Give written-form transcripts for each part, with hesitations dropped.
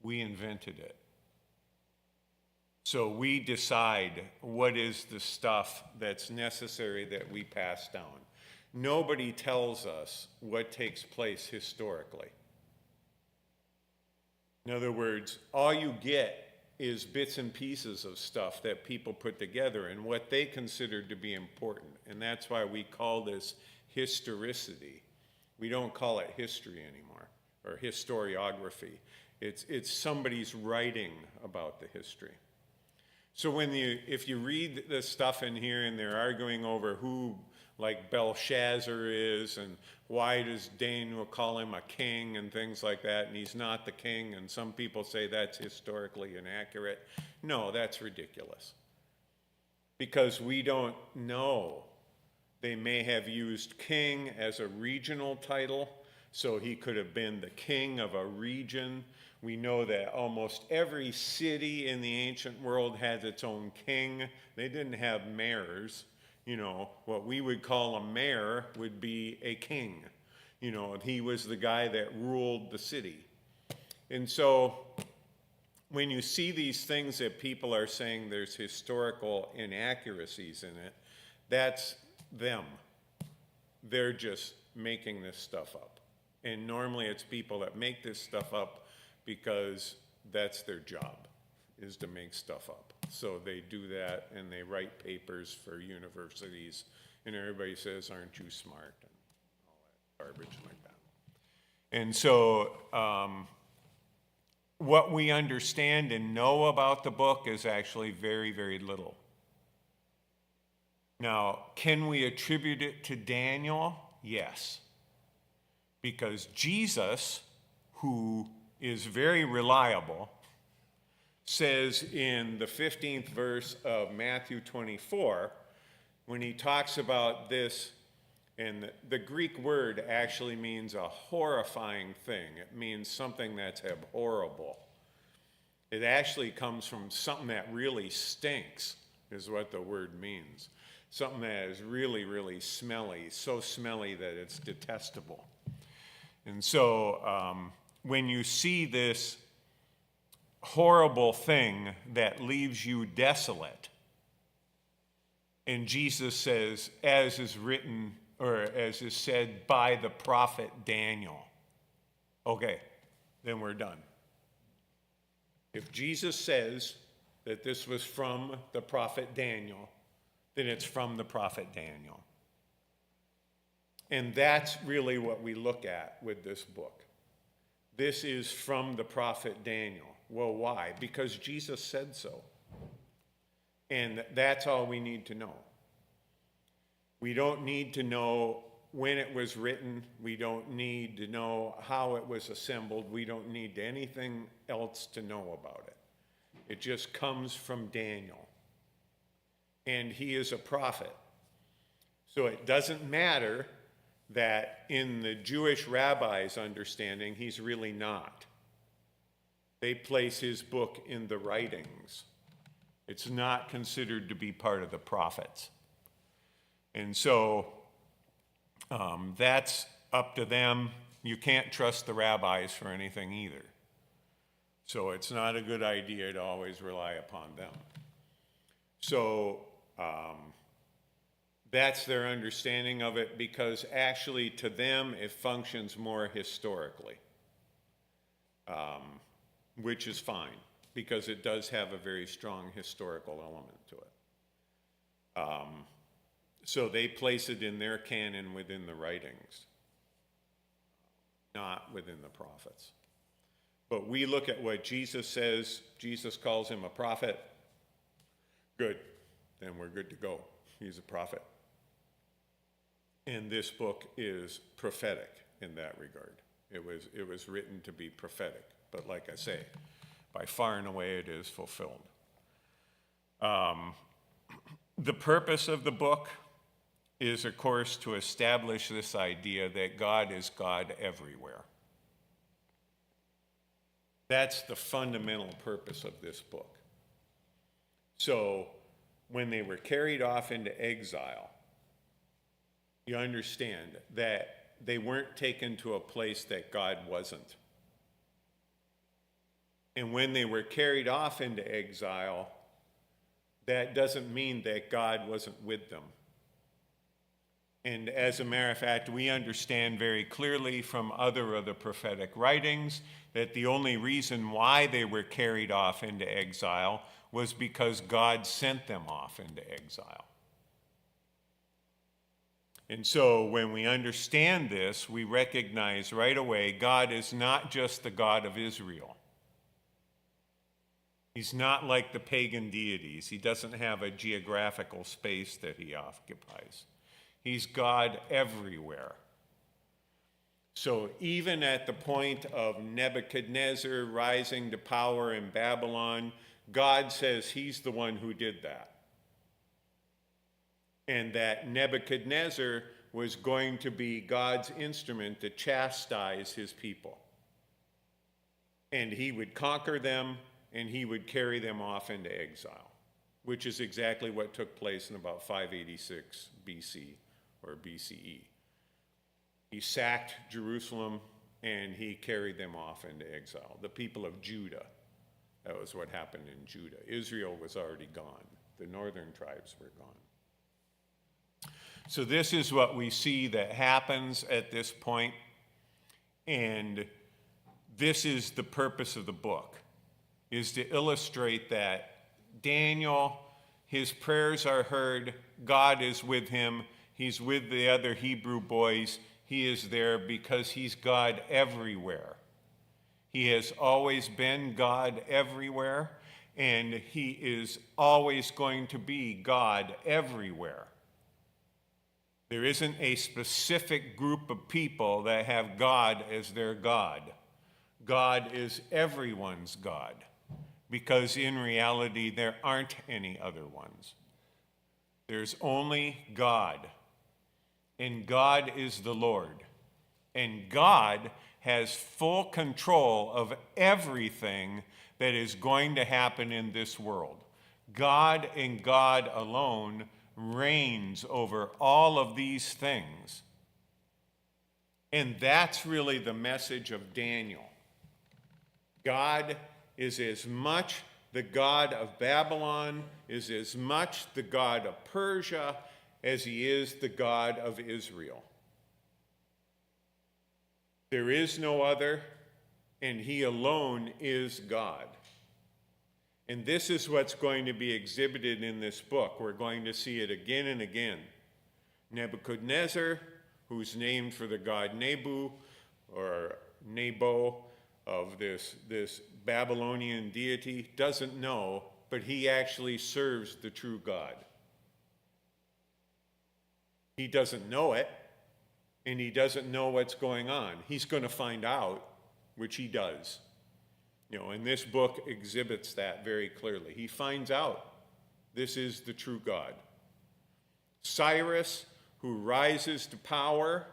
We invented it. So we decide what is the stuff that's necessary that we pass down. Nobody tells us what takes place historically. In other words, all you get is bits and pieces of stuff that people put together and what they consider to be important. And that's why we call this historicity. We don't call it history anymore, or historiography. It's somebody's writing about the history. So if you read the stuff in here and they're arguing over who, like Belshazzar is, and why does Daniel call him a king and things like that, and he's not the king, and some people say that's historically inaccurate. No, that's ridiculous. Because we don't know. They may have used king as a regional title, so he could have been the king of a region. We know that almost every city in the ancient world has its own king. They didn't have mayors. You know, what we would call a mayor would be a king. You know, he was the guy that ruled the city. And so when you see these things that people are saying there's historical inaccuracies in it, that's them. They're just making this stuff up. And normally it's people that make this stuff up because that's their job, is to make stuff up. So they do that, and they write papers for universities, and everybody says, aren't you smart, and all that garbage like that. And so what we understand and know about the book is actually very, very little. Now, can we attribute it to Daniel? Yes. Because Jesus, who is very reliable, says in the 15th verse of Matthew 24, when he talks about this, and the Greek word actually means a horrifying thing. It means something that's abhorrible. It actually comes from something that really stinks, is what the word means. Something that is really, really smelly, so smelly that it's detestable. And so when you see this horrible thing that leaves you desolate, and Jesus says, as is written, or as is said by the prophet Daniel, okay, then we're done. If Jesus says that this was from the prophet Daniel, then it's from the prophet Daniel. And that's really what we look at with this book. This is from the prophet Daniel. Well, why? Because Jesus said so. And that's all we need to know. We don't need to know when it was written. We don't need to know how it was assembled. We don't need anything else to know about it. It just comes from Daniel. And he is a prophet. So it doesn't matter that in the Jewish rabbis' understanding, he's really not. They place his book in the writings. It's not considered to be part of the prophets. And so that's up to them. You can't trust the rabbis for anything either. So it's not a good idea to always rely upon them. So that's their understanding of it, because actually to them it functions more historically, which is fine, because it does have a very strong historical element to it. So they place it in their canon within the writings, not within the prophets. But we look at what Jesus says. Jesus calls him a prophet. Good. Then we're good to go. He's a prophet. And this book is prophetic in that regard. It was written to be prophetic. But like I say, by far and away it is fulfilled. The purpose of the book is, of course, to establish this idea that God is God everywhere. That's the fundamental purpose of this book. So when they were carried off into exile, you understand that they weren't taken to a place that God wasn't. And when they were carried off into exile, that doesn't mean that God wasn't with them. And as a matter of fact, we understand very clearly from other of the prophetic writings that the only reason why they were carried off into exile was because God sent them off into exile. And so when we understand this, we recognize right away God is not just the God of Israel. He's not like the pagan deities. He doesn't have a geographical space that he occupies. He's God everywhere. So even at the point of Nebuchadnezzar rising to power in Babylon, God says he's the one who did that. And that Nebuchadnezzar was going to be God's instrument to chastise his people. And he would conquer them, and he would carry them off into exile, which is exactly what took place in about 586 BC or BCE. He sacked Jerusalem, and he carried them off into exile. The people of Judah, that was what happened in Judah. Israel was already gone. The northern tribes were gone. So this is what we see that happens at this point, and this is the purpose of the book, is to illustrate that Daniel, his prayers are heard, God is with him, he's with the other Hebrew boys, he is there because he's God everywhere. He has always been God everywhere, and he is always going to be God everywhere. There isn't a specific group of people that have God as their God. God is everyone's God, because in reality there aren't any other ones. There's only God, and God is the Lord. And God has full control of everything that is going to happen in this world. God and God alone reigns over all of these things. And that's really the message of Daniel. God is as much the God of Babylon, is as much the God of Persia as he is the God of Israel. There is no other, and he alone is God. And this is what's going to be exhibited in this book. We're going to see it again and again. Nebuchadnezzar, who's named for the god Nebu, or Nebo, of this Babylonian deity, doesn't know, but he actually serves the true God. He doesn't know it, and he doesn't know what's going on. He's going to find out, which he does. And this book exhibits that very clearly. He finds out this is the true God. Cyrus, who rises to power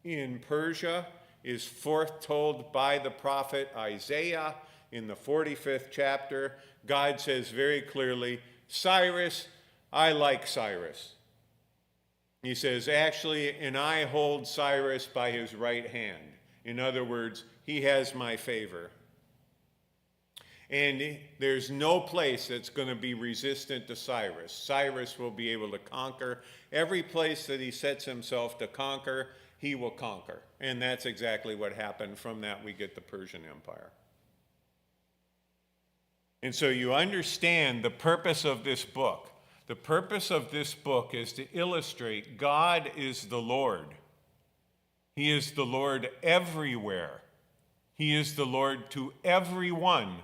in Persia, is foretold by the prophet Isaiah in the 45th chapter. God says very clearly, Cyrus, I like Cyrus. He says, actually, and I hold Cyrus by his right hand. In other words, he has my favor. And there's no place that's going to be resistant to Cyrus. Cyrus will be able to conquer. Every place that he sets himself to conquer, he will conquer. And that's exactly what happened. From that, we get the Persian Empire. And so you understand the purpose of this book. The purpose of this book is to illustrate God is the Lord. He is the Lord everywhere. He is the Lord to everyone,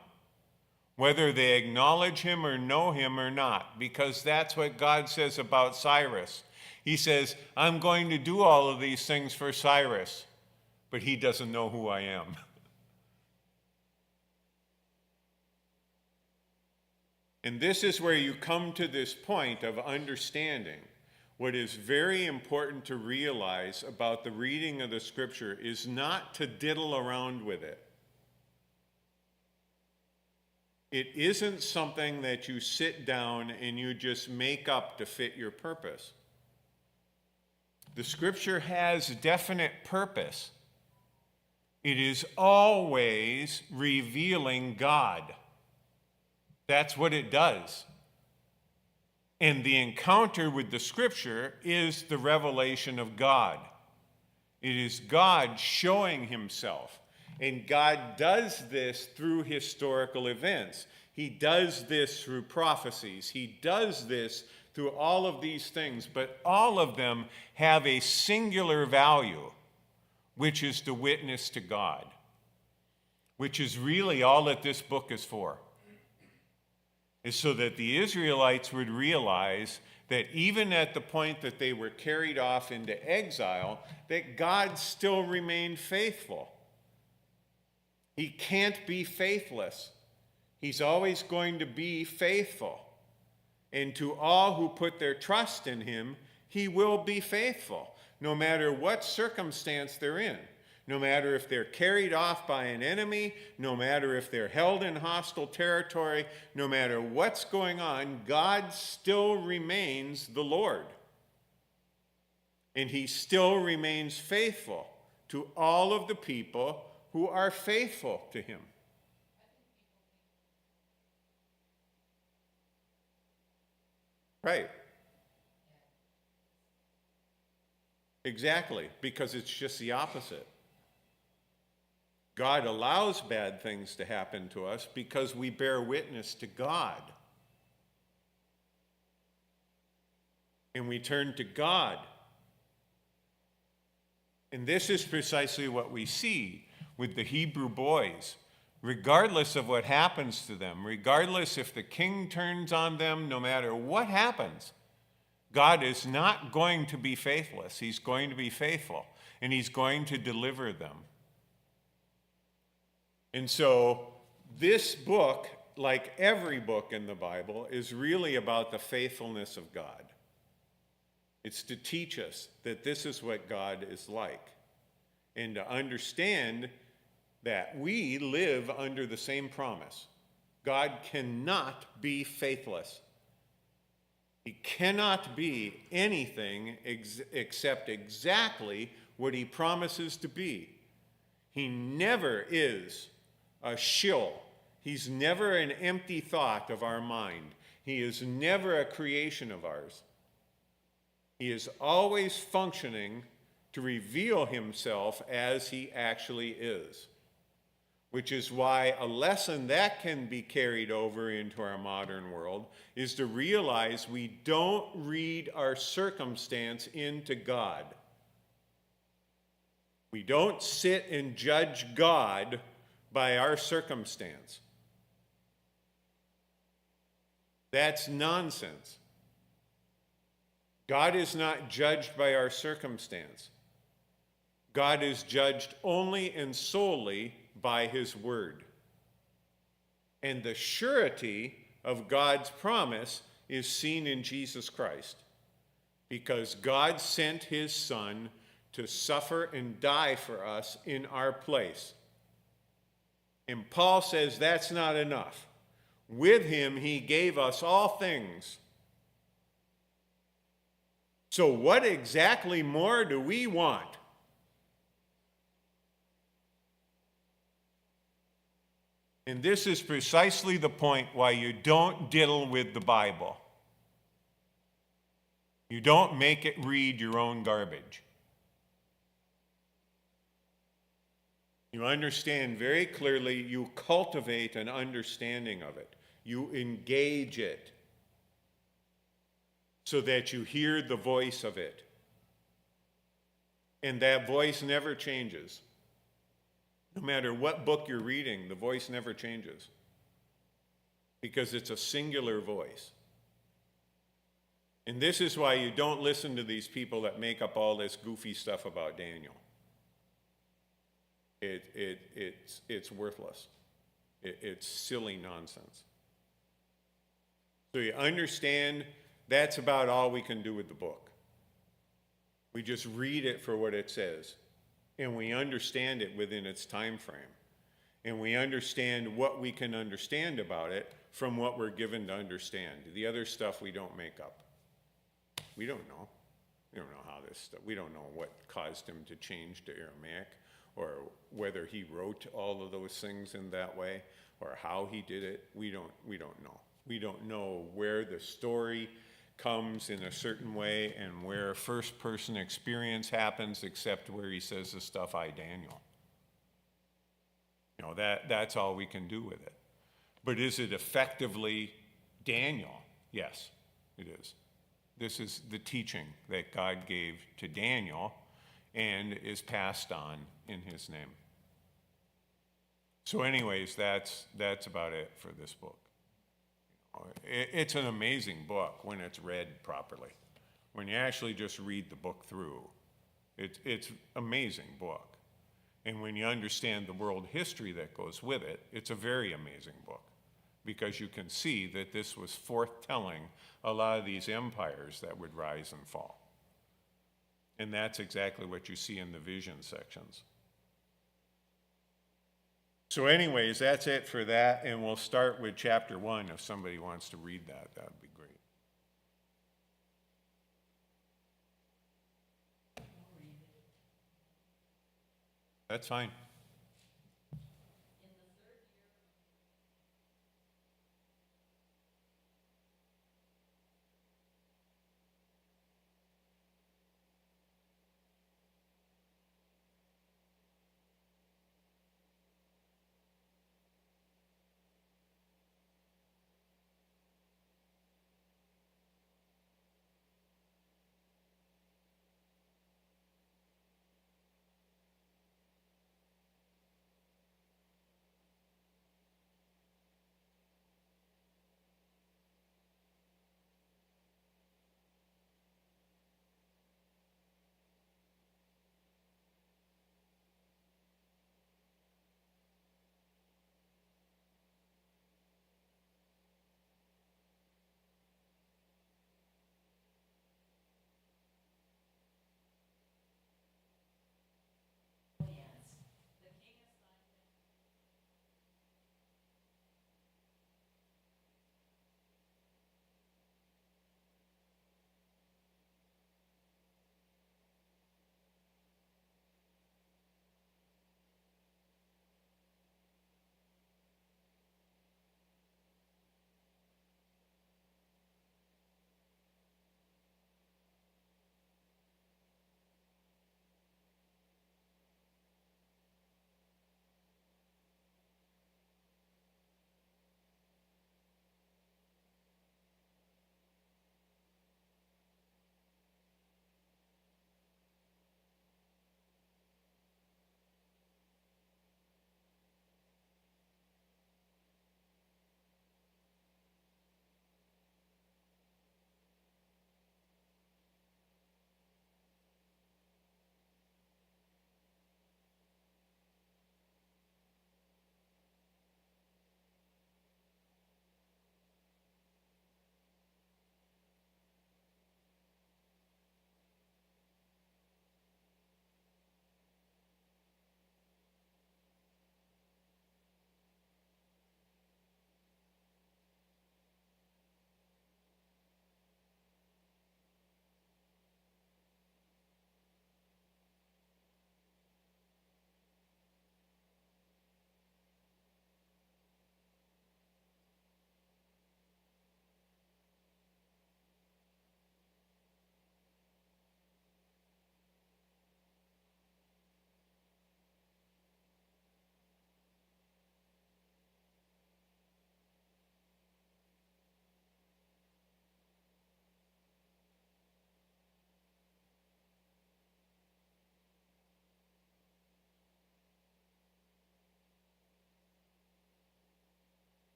whether they acknowledge him or know him or not, because that's what God says about Cyrus. He says, I'm going to do all of these things for Cyrus, but he doesn't know who I am. And this is where you come to this point of understanding. What is very important to realize about the reading of the scripture is not to diddle around with it. It isn't something that you sit down and you just make up to fit your purpose. The scripture has definite purpose. It is always revealing God. That's what it does. And the encounter with the scripture is the revelation of God. It is God showing himself. And God does this through historical events. He does this through prophecies. He does this through all of these things. But all of them have a singular value, which is to witness to God, which is really all that this book is for. Is so that the Israelites would realize that even at the point that they were carried off into exile, that God still remained faithful. He can't be faithless. He's always going to be faithful. And to all who put their trust in him, he will be faithful, no matter what circumstance they're in. No matter if they're carried off by an enemy, no matter if they're held in hostile territory, no matter what's going on, God still remains the Lord. And he still remains faithful to all of the people who are faithful to him. Right. Exactly, because it's just the opposite. God allows bad things to happen to us because we bear witness to God. And we turn to God. And this is precisely what we see with the Hebrew boys. Regardless of what happens to them, regardless if the king turns on them, no matter what happens, God is not going to be faithless. He's going to be faithful, and he's going to deliver them. And so this book, like every book in the Bible, is really about the faithfulness of God. It's to teach us that this is what God is like, and to understand that we live under the same promise. God cannot be faithless. He cannot be anything except exactly what he promises to be. He never is a shill. He's never an empty thought of our mind. He is never a creation of ours. He is always functioning to reveal himself as he actually is, which is why a lesson that can be carried over into our modern world is to realize we don't read our circumstance into God. We don't sit and judge God by our circumstance. That's nonsense. God is not judged by our circumstance. God is judged only and solely by his word. And the surety of God's promise is seen in Jesus Christ, because God sent his Son to suffer and die for us in our place. And Paul says that's not enough. With him, he gave us all things. So what exactly more do we want? And this is precisely the point why you don't diddle with the Bible. You don't make it read your own garbage. You understand very clearly, you cultivate an understanding of it. You engage it so that you hear the voice of it. And that voice never changes. No matter what book you're reading, the voice never changes, because it's a singular voice. And this is why you don't listen to these people that make up all this goofy stuff about Daniel. It's worthless. It's silly nonsense. So you understand that's about all we can do with the book. We just read it for what it says, and we understand it within its time frame. And we understand what we can understand about it from what we're given to understand. The other stuff we don't make up. We don't know. We don't know how this stuff, we don't know what caused him to change to Aramaic. or whether he wrote all of those things in that way, or how he did it. We don't know. We don't know where the story comes in a certain way and where first person experience happens, except where he says the stuff, I, Daniel. That's all we can do with it. But is it effectively Daniel? Yes, it is. This is the teaching that God gave to Daniel and is passed on in his name. So anyways, that's about it for this book. It's an amazing book when it's read properly. When you actually just read the book through, it's amazing book. And when you understand the world history that goes with it, it's a very amazing book, because you can see that this was foretelling a lot of these empires that would rise and fall. And that's exactly what you see in the vision sections. So anyways, that's it for that, and we'll start with chapter 1. If somebody wants to read that, that would be great. That's fine.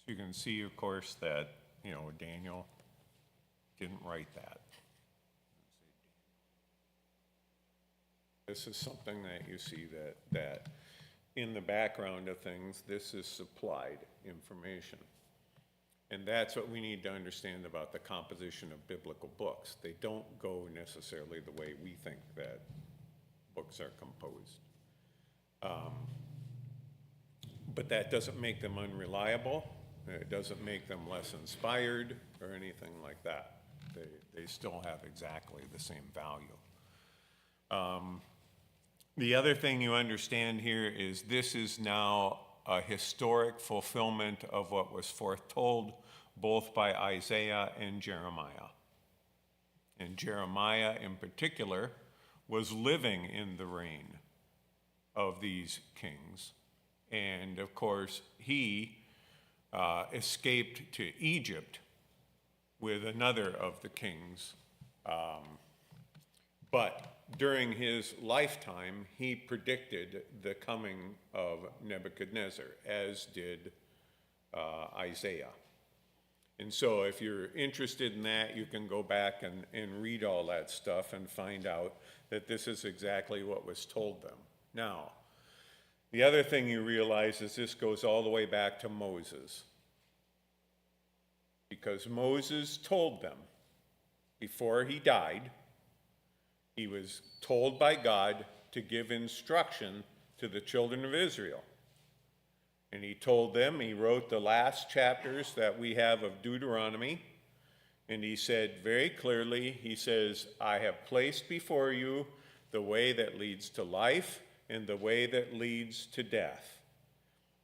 So you can see, of course, that, Daniel didn't write that. This is something that you see that in the background of things, this is supplied information. And that's what we need to understand about the composition of biblical books. They don't go necessarily the way we think that books are composed. But that doesn't make them unreliable. It doesn't make them less inspired or anything like that. They still have exactly the same value. The other thing you understand here is this is now a historic fulfillment of what was foretold both by Isaiah and Jeremiah. And Jeremiah in particular was living in the reign of these kings. And of course, he escaped to Egypt with another of the kings. But during his lifetime, he predicted the coming of Nebuchadnezzar, as did Isaiah. And so if you're interested in that, you can go back and read all that stuff and find out that this is exactly what was told them. Now, the other thing you realize is this goes all the way back to Moses. Because Moses told them, before he died, he was told by God to give instruction to the children of Israel. And he told them, he wrote the last chapters that we have of Deuteronomy, and he said very clearly, he says, I have placed before you the way that leads to life and the way that leads to death.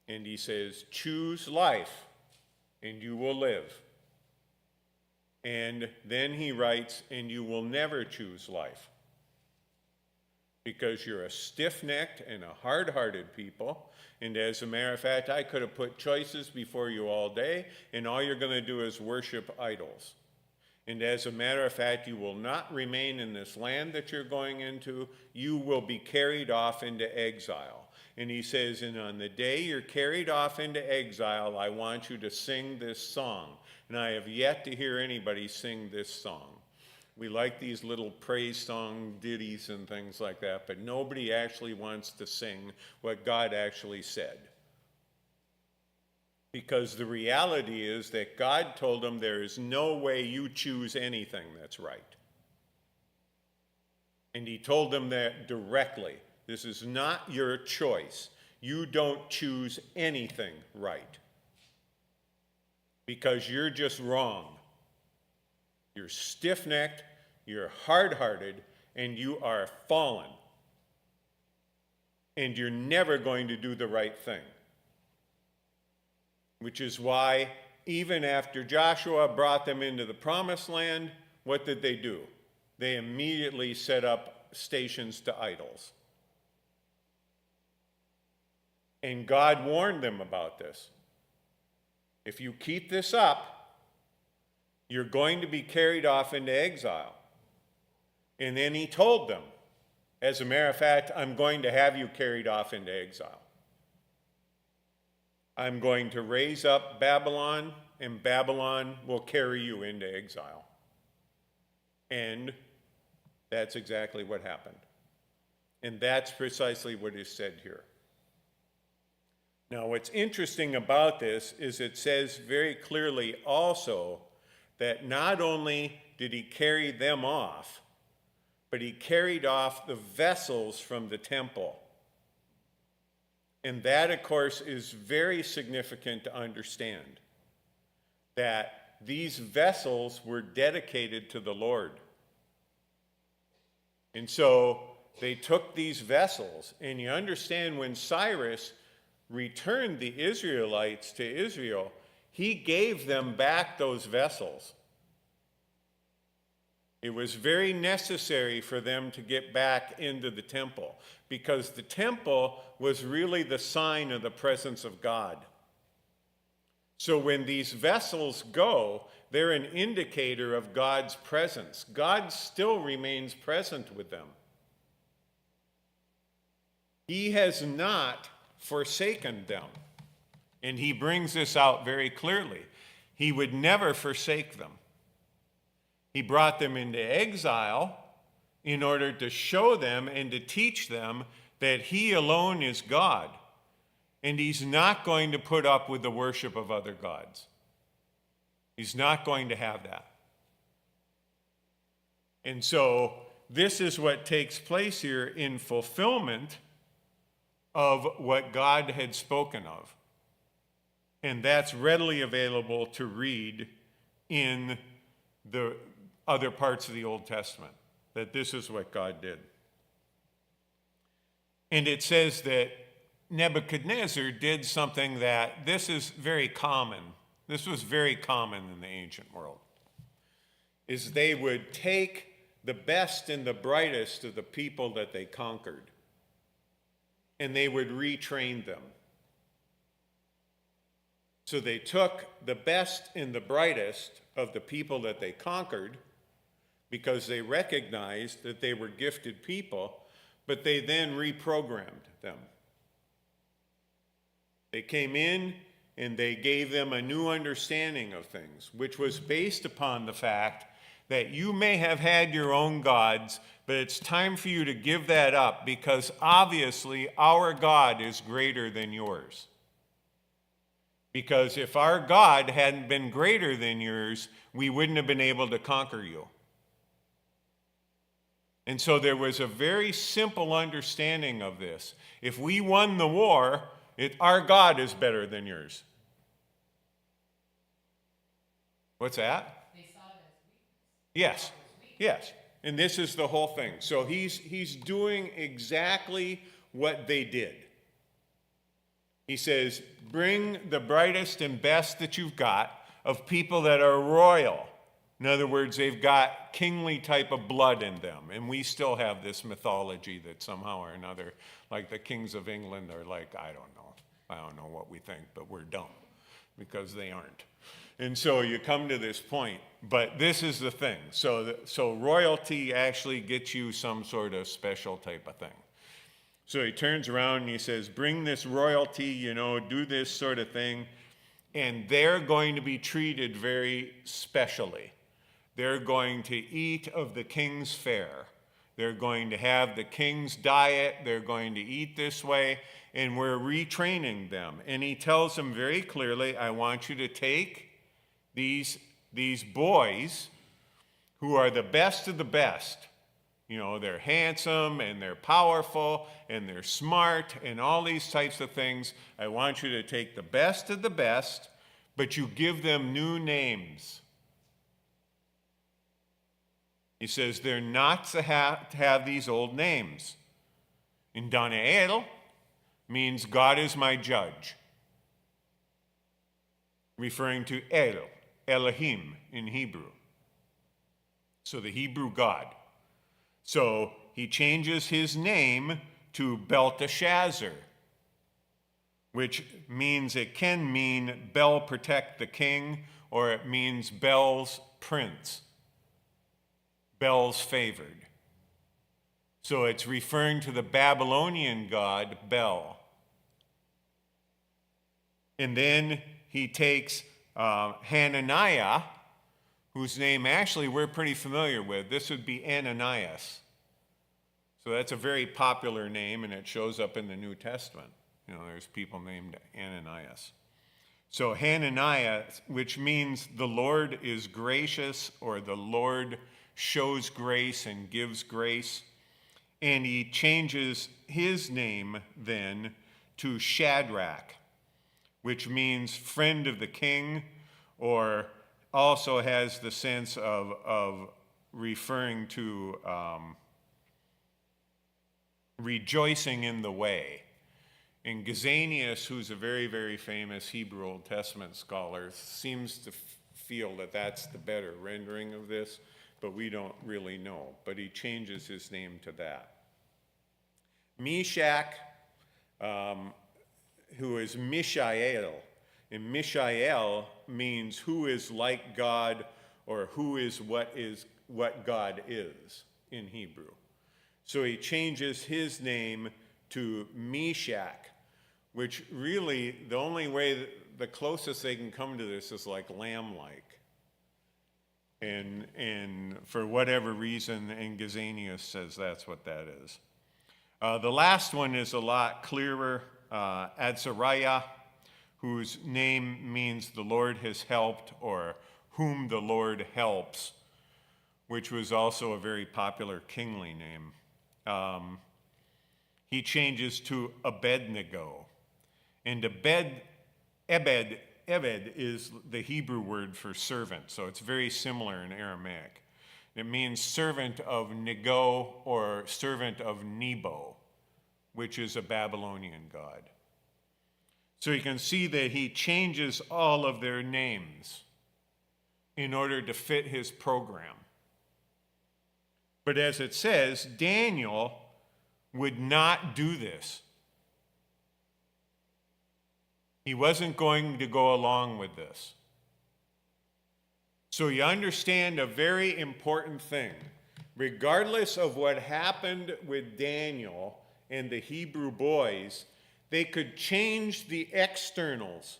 And he says, choose life, and you will live. And then he writes, and you will never choose life, because you're a stiff-necked and a hard-hearted people. And as a matter of fact, I could have put choices before you all day, and all you're going to do is worship idols. And as a matter of fact, you will not remain in this land that you're going into. You will be carried off into exile. And he says, and on the day you're carried off into exile, I want you to sing this song. And I have yet to hear anybody sing this song. We like these little praise song ditties and things like that, but nobody actually wants to sing what God actually said. Because the reality is that God told them there is no way you choose anything that's right. And he told them that directly. This is not your choice. You don't choose anything right. Because you're just wrong. You're stiff-necked, you're hard-hearted, and you are fallen. And you're never going to do the right thing. Which is why, even after Joshua brought them into the promised land, what did they do? They immediately set up stations to idols. And God warned them about this. If you keep this up, you're going to be carried off into exile. And then he told them, as a matter of fact, I'm going to have you carried off into exile. I'm going to raise up Babylon, and Babylon will carry you into exile. And that's exactly what happened. And that's precisely what is said here. Now, what's interesting about this is it says very clearly also that not only did he carry them off, but he carried off the vessels from the temple. And that, of course, is very significant to understand, that these vessels were dedicated to the Lord. And so they took these vessels, and you understand when Cyrus returned the Israelites to Israel, he gave them back those vessels. It was very necessary for them to get back into the temple, because the temple was really the sign of the presence of God. So when these vessels go, they're an indicator of God's presence. God still remains present with them. He has not forsaken them. And he brings this out very clearly. He would never forsake them. He brought them into exile in order to show them and to teach them that he alone is God. And he's not going to put up with the worship of other gods. He's not going to have that. And so this is what takes place here in fulfillment of what God had spoken of. And that's readily available to read in the other parts of the Old Testament, that this is what God did. And it says that Nebuchadnezzar did something that this is very common. This was very common in the ancient world, is they would take the best and the brightest of the people that they conquered, and they would retrain them. So they took the best and the brightest of the people that they conquered because they recognized that they were gifted people, but they then reprogrammed them. They came in and they gave them a new understanding of things, which was based upon the fact that you may have had your own gods, but it's time for you to give that up because obviously our God is greater than yours. Because if our God hadn't been greater than yours, we wouldn't have been able to conquer you. And so there was a very simple understanding of this. If we won the war, our God is better than yours. What's that? They saw it as weakness. Yes, yes. And this is the whole thing. So he's doing exactly what they did. He says, bring the brightest and best that you've got of people that are royal. In other words, they've got kingly type of blood in them. And we still have this mythology that somehow or another, like the kings of England are like, I don't know what we think, but we're dumb because they aren't. And so you come to this point, but this is the thing. So royalty actually gets you some sort of special type of thing. So he turns around and he says, bring this royalty, do this sort of thing. And they're going to be treated very specially. They're going to eat of the king's fare. They're going to have the king's diet. They're going to eat this way. And we're retraining them. And he tells them very clearly, I want you to take these boys who are the best of the best. They're handsome and they're powerful and they're smart and all these types of things. I want you to take the best of the best, but you give them new names. He says they're not to have these old names. And Daniel means God is my judge, referring to Elohim in Hebrew. So the Hebrew God. So he changes his name to Belteshazzar, which means it can mean Bel protect the king, or it means Bel's prince, Bel's favored. So it's referring to the Babylonian god Bel. And then he takes Hananiah, whose name actually we're pretty familiar with. This would be Ananias. So that's a very popular name, and it shows up in the New Testament. There's people named Ananias. So Hananiah, which means the Lord is gracious, or the Lord shows grace and gives grace. And he changes his name then to Shadrach, which means friend of the king, or also has the sense of referring to rejoicing in the way. And Gesenius, who's a very, very famous Hebrew Old Testament scholar, seems to feel that that's the better rendering of this, but we don't really know. But he changes his name to that. Meshach, who is Mishael, and Mishael means who is like God, or who is what God is in Hebrew. So he changes his name to Meshach, which really, the only way, the closest they can come to this is like lamb-like. And for whatever reason, and Gesenius says that's what that is. The last one is a lot clearer. Azariah, whose name means the Lord has helped, or whom the Lord helps, which was also a very popular kingly name. He changes to Abednego. And Ebed is the Hebrew word for servant, so it's very similar in Aramaic. It means servant of Nego or servant of Nebo, which is a Babylonian god. So you can see that he changes all of their names in order to fit his program. But as it says, Daniel would not do this. He wasn't going to go along with this. So you understand a very important thing. Regardless of what happened with Daniel and the Hebrew boys, they could change the externals,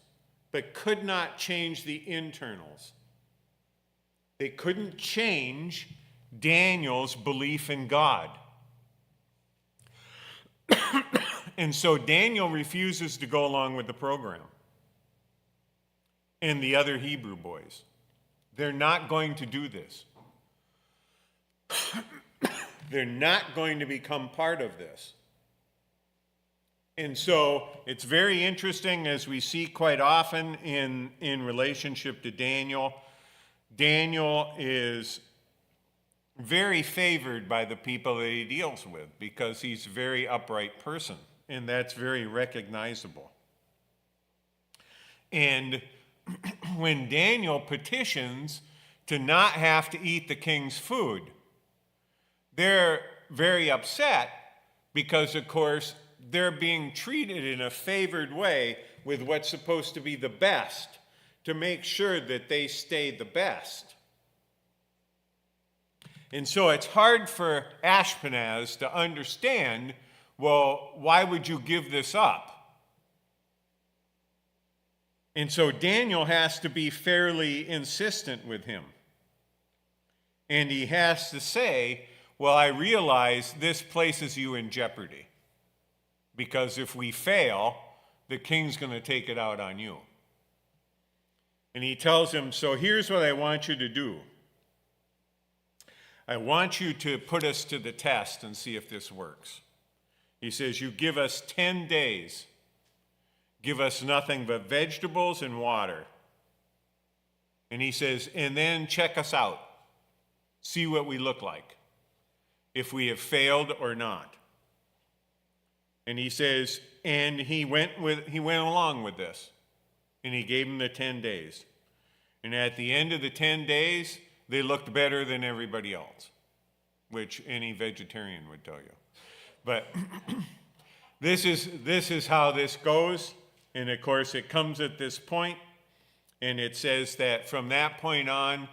but could not change the internals. They couldn't change Daniel's belief in God. And so Daniel refuses to go along with the program. And the other Hebrew boys. They're not going to do this. They're not going to become part of this. And so it's very interesting, as we see quite often in relationship to Daniel. Daniel is very favored by the people that he deals with because he's a very upright person, and that's very recognizable. And when Daniel petitions to not have to eat the king's food, they're very upset because, of course, they're being treated in a favored way with what's supposed to be the best to make sure that they stay the best. And so it's hard for Ashpenaz to understand, well, why would you give this up? And so Daniel has to be fairly insistent with him. And he has to say, well, I realize this places you in jeopardy. Because if we fail, the king's going to take it out on you. And he tells him, so here's what I want you to do. I want you to put us to the test and see if this works. He says, you give us 10 days. Give us nothing but vegetables and water. And he says, and then check us out. See what we look like. If we have failed or not. And he says, and he went along with this. And he gave him the 10 days. And at the end of the 10 days, they looked better than everybody else, which any vegetarian would tell you. But this is how this goes. And of course, it comes at this point, and it says that from that point on,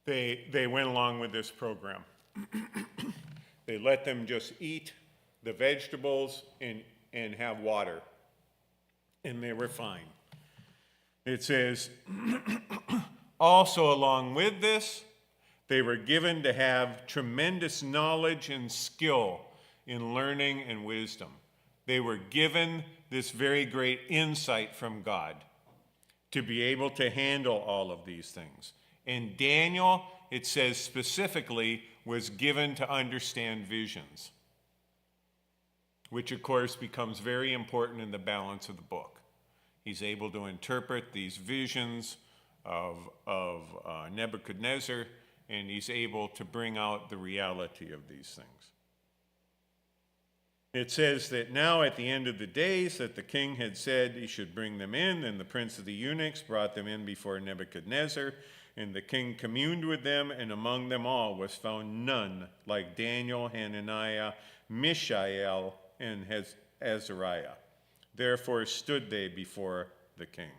they went along with this program. They let them just eat the vegetables and have water, and they were fine. It says, also along with this, they were given to have tremendous knowledge and skill in learning and wisdom. They were given this very great insight from God to be able to handle all of these things. And Daniel, it says specifically, was given to understand visions, which of course becomes very important in the balance of the book. He's able to interpret these visions of Nebuchadnezzar, and he's able to bring out the reality of these things. It says that now at the end of the days that the king had said he should bring them in, and the prince of the eunuchs brought them in before Nebuchadnezzar, and the king communed with them, and among them all was found none like Daniel, Hananiah, Mishael, and Azariah. Therefore stood they before the king.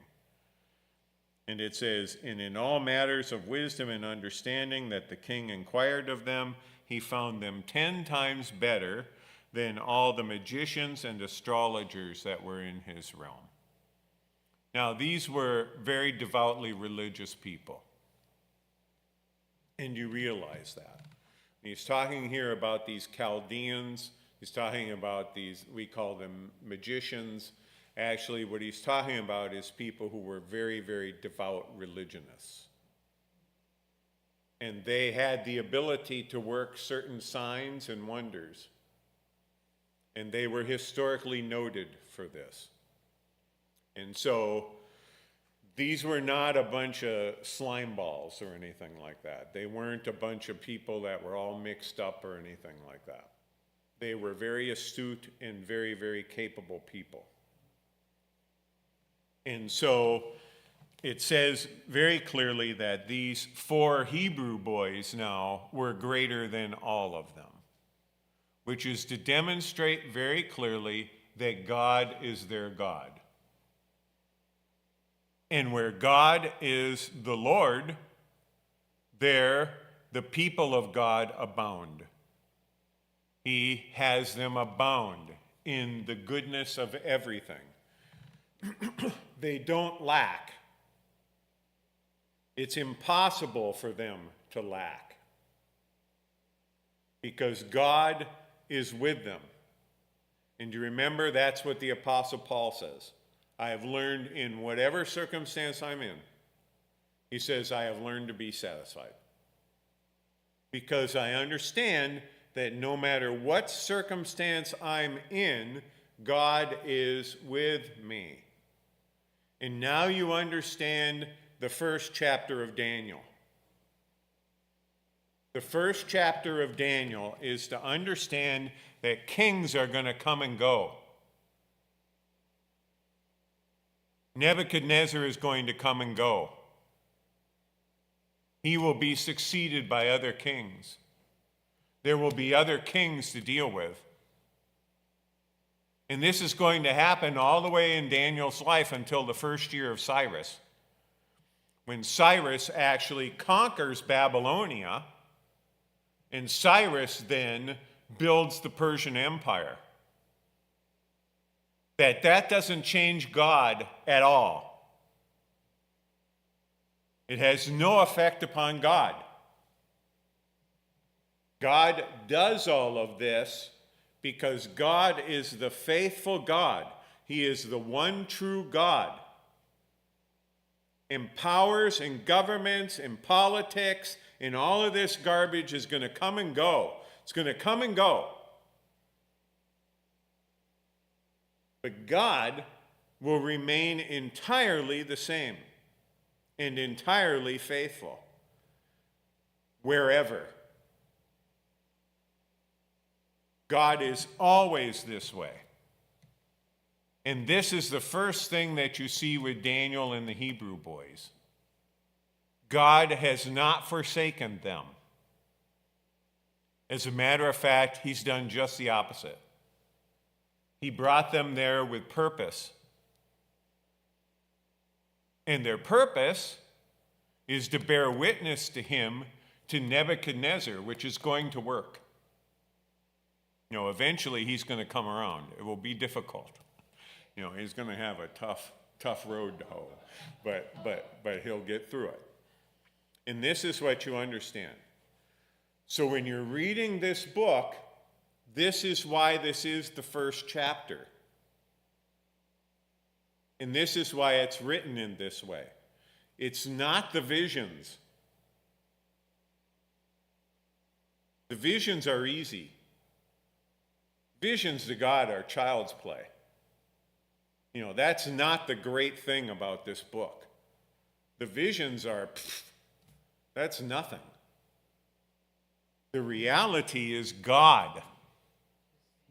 And it says, and in all matters of wisdom and understanding that the king inquired of them, he found them 10 times better than all the magicians and astrologers that were in his realm. Now, these were very devoutly religious people. And you realize that. He's talking here about these Chaldeans. He's talking about these, we call them magicians. Actually, what he's talking about is people who were very, very devout religionists. And they had the ability to work certain signs and wonders. And they were historically noted for this. And so these were not a bunch of slime balls or anything like that. They weren't a bunch of people that were all mixed up or anything like that. They were very astute and very, very capable people. And so it says very clearly that these 4 Hebrew boys now were greater than all of them, which is to demonstrate very clearly that God is their God. And where God is the Lord, there the people of God abound. He has them abound in the goodness of everything. They don't lack. It's impossible for them to lack because God is with them. And you remember that's what the Apostle Paul says. I have learned in whatever circumstance I'm in, he says, I have learned to be satisfied. Because I understand that no matter what circumstance I'm in, God is with me. And now you understand the first chapter of Daniel. The first chapter of Daniel is to understand that kings are going to come and go. Nebuchadnezzar is going to come and go. He will be succeeded by other kings. There will be other kings to deal with. And this is going to happen all the way in Daniel's life until the first year of Cyrus, when Cyrus actually conquers Babylonia, and Cyrus then builds the Persian Empire. That doesn't change God at all. It has no effect upon God. God does all of this because God is the faithful God. He is the one true God. And powers and governments and politics and all of this garbage is going to come and go. It's going to come and go. But God will remain entirely the same and entirely faithful wherever. God is always this way. And this is the first thing that you see with Daniel and the Hebrew boys. God has not forsaken them. As a matter of fact, he's done just the opposite. He brought them there with purpose. And their purpose is to bear witness to him, to Nebuchadnezzar, which is going to work. You know, eventually he's going to come around. It will be difficult. You know, he's going to have a tough road to hoe, but he'll get through it. And this is what you understand. So when you're reading this book, this is why this is the first chapter. And this is why it's written in this way. It's not the visions. The visions are easy. Visions to God are child's play. You know, that's not the great thing about this book. The visions are, that's nothing. The reality is God.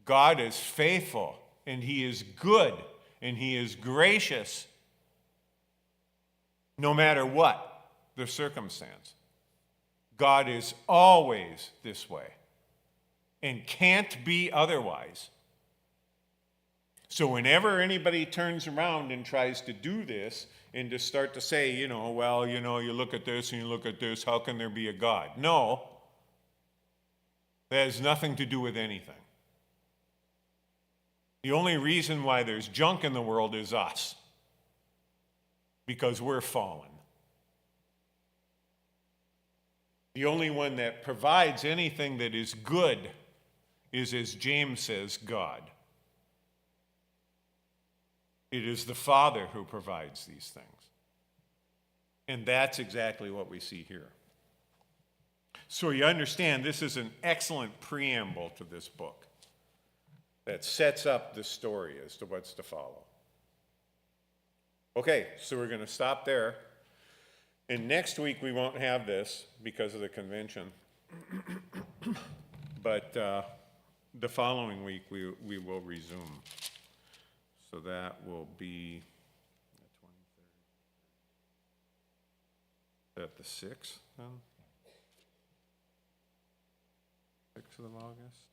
God is faithful, and he is good, and he is gracious, no matter what the circumstance. God is always this way and can't be otherwise. So whenever anybody turns around and tries to do this and to start to say, you look at this and you look at this, how can there be a God? No, that has nothing to do with anything. The only reason why there's junk in the world is us, because we're fallen. The only one that provides anything that is good is, as James says, God. It is the Father who provides these things. And that's exactly what we see here. So you understand, this is an excellent preamble to this book that sets up the story as to what's to follow. Okay, so we're going to stop there. And next week we won't have this because of the convention. But the following week we will resume. So that will be the 23rd. Is that the 6th then? 6th of August?